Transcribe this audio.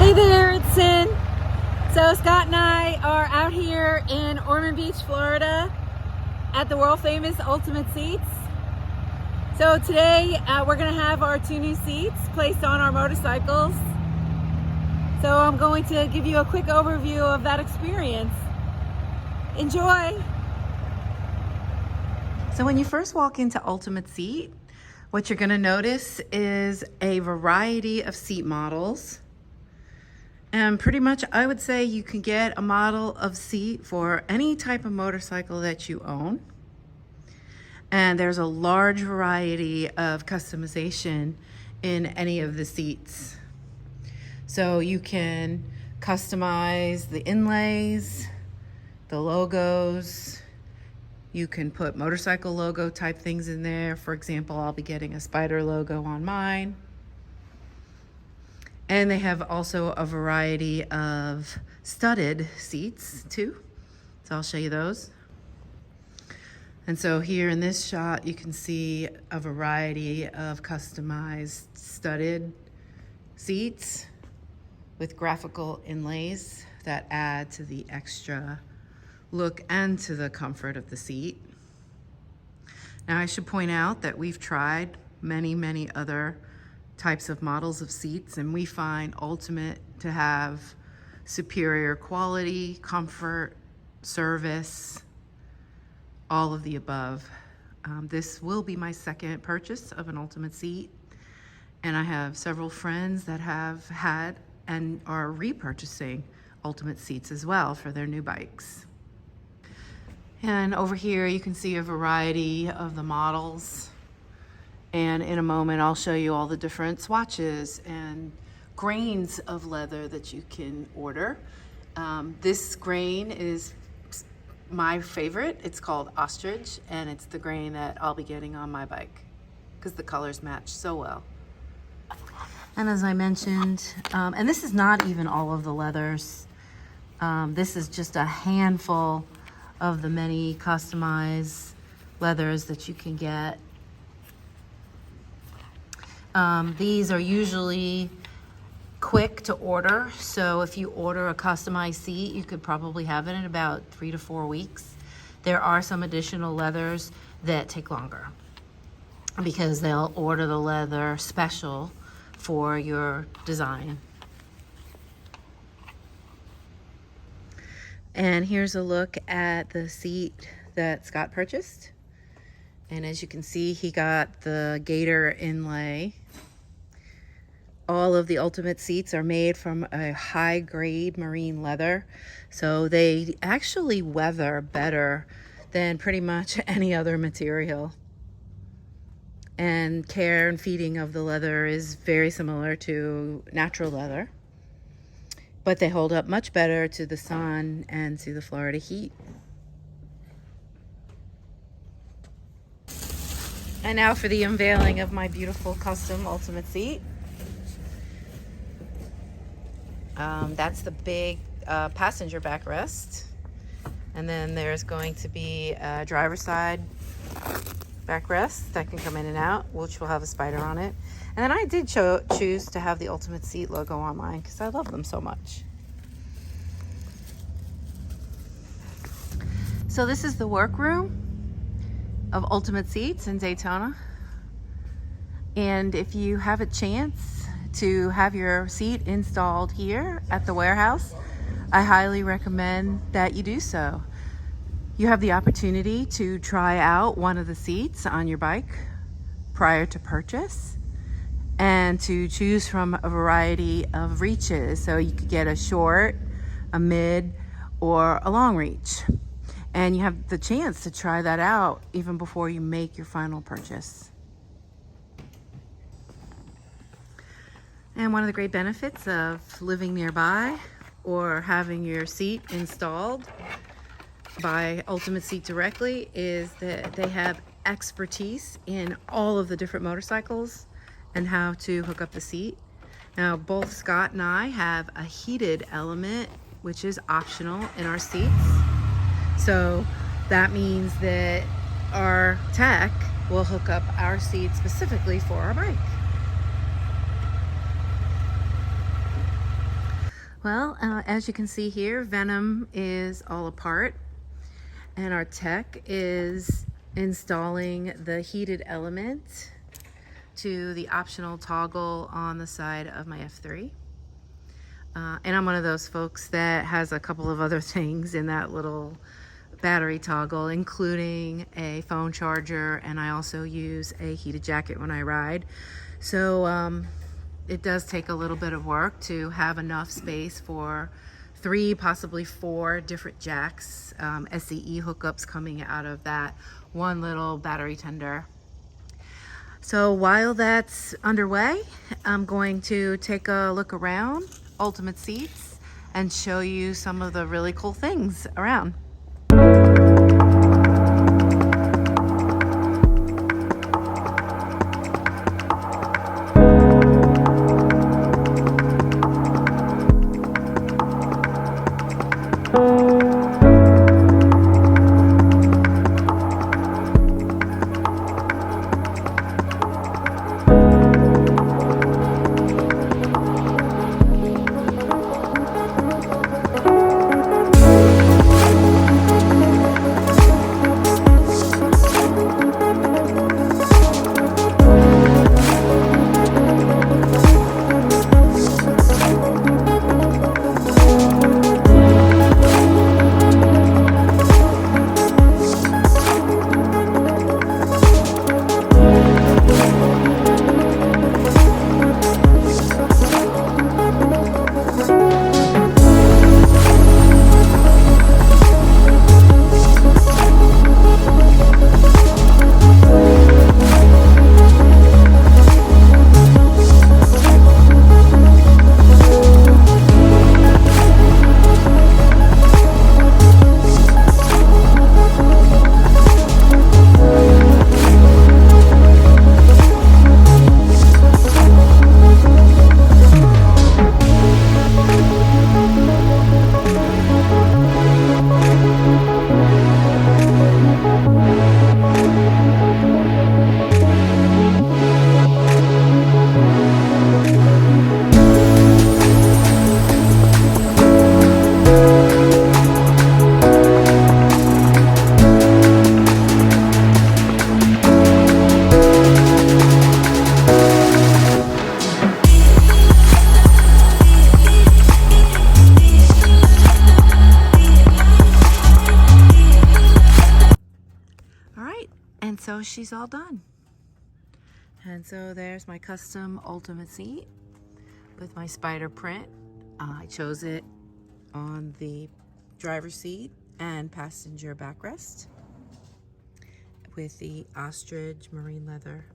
Hey there, it's Sin. So Scott and I are out here in Ormond Beach, Florida at the world famous Ultimate Seats. So today we're going to have our 2 new seats placed on our motorcycles. So I'm going to give you a quick overview of that experience. Enjoy! So when you first walk into Ultimate Seat, what you're going to notice is a variety of seat models. And pretty much I would say you can get a model of seat for any type of motorcycle that you own. And there's a large variety of customization in any of the seats. So you can customize the inlays, the logos. You can put motorcycle logo type things in there. For example, I'll be getting a spider logo on mine. And they have also a variety of studded seats too. So I'll show you those. And so here in this shot, you can see a variety of customized studded seats with graphical inlays that add to the extra look and to the comfort of the seat. Now I should point out that we've tried many other types of models of seats, and we find Ultimate to have superior quality, comfort, service, all of the above. This will be my second purchase of an Ultimate seat, and I have several friends that have had and are repurchasing Ultimate seats as well for their new bikes. And over here you can see a variety of the models. And in a moment, I'll show you all the different swatches and grains of leather that you can order. This grain is my favorite. It's called Ostrich, and it's the grain that I'll be getting on my bike because the colors match so well. And as I mentioned, and this is not even all of the leathers. This is just a handful of the many customized leathers that you can get. These are usually quick to order, so if you order a customized seat, you could probably have it in about 3 to 4 weeks. There are some additional leathers that take longer because they'll order the leather special for your design. And here's a look at the seat that Scott purchased. And as you can see, he got the gator inlay. All of the Ultimate seats are made from a high grade marine leather. So they actually weather better than pretty much any other material. And care and feeding of the leather is very similar to natural leather. But they hold up much better to the sun and to the Florida heat. And now for the unveiling of my beautiful custom Ultimate seat. That's the big passenger backrest. And then there's going to be a driver's side backrest that can come in and out, which will have a spider on it. And then I did choose to have the Ultimate seat logo on mine because I love them so much. So this is the workroom of Ultimate seats in Daytona. And if you have a chance to have your seat installed here at the warehouse, I highly recommend that you do so. You have the opportunity to try out one of the seats on your bike prior to purchase and to choose from a variety of reaches. So you could get a short, a mid, or a long reach. And you have the chance to try that out even before you make your final purchase. And one of the great benefits of living nearby or having your seat installed by Ultimate Seat directly is that they have expertise in all of the different motorcycles and how to hook up the seat. Now, both Scott and I have a heated element, which is optional in our seats. So that means that our tech will hook up our seat specifically for our bike. Well, as you can see here, Venom is all apart, and our tech is installing the heated element to the optional toggle on the side of my F3. And I'm one of those folks that has a couple of other things in that little battery toggle, including a phone charger, and I also use a heated jacket when I ride. So it does take a little bit of work to have enough space for 3, possibly 4 different jacks, SCE hookups coming out of that one little battery tender. So while that's underway, I'm going to take a look around Ultimate Seats and show you some of the really cool things around. All right, and so she's all done. And so there's my custom Ultimate seat with my spider print. I chose it on the driver's seat and passenger backrest with the ostrich marine leather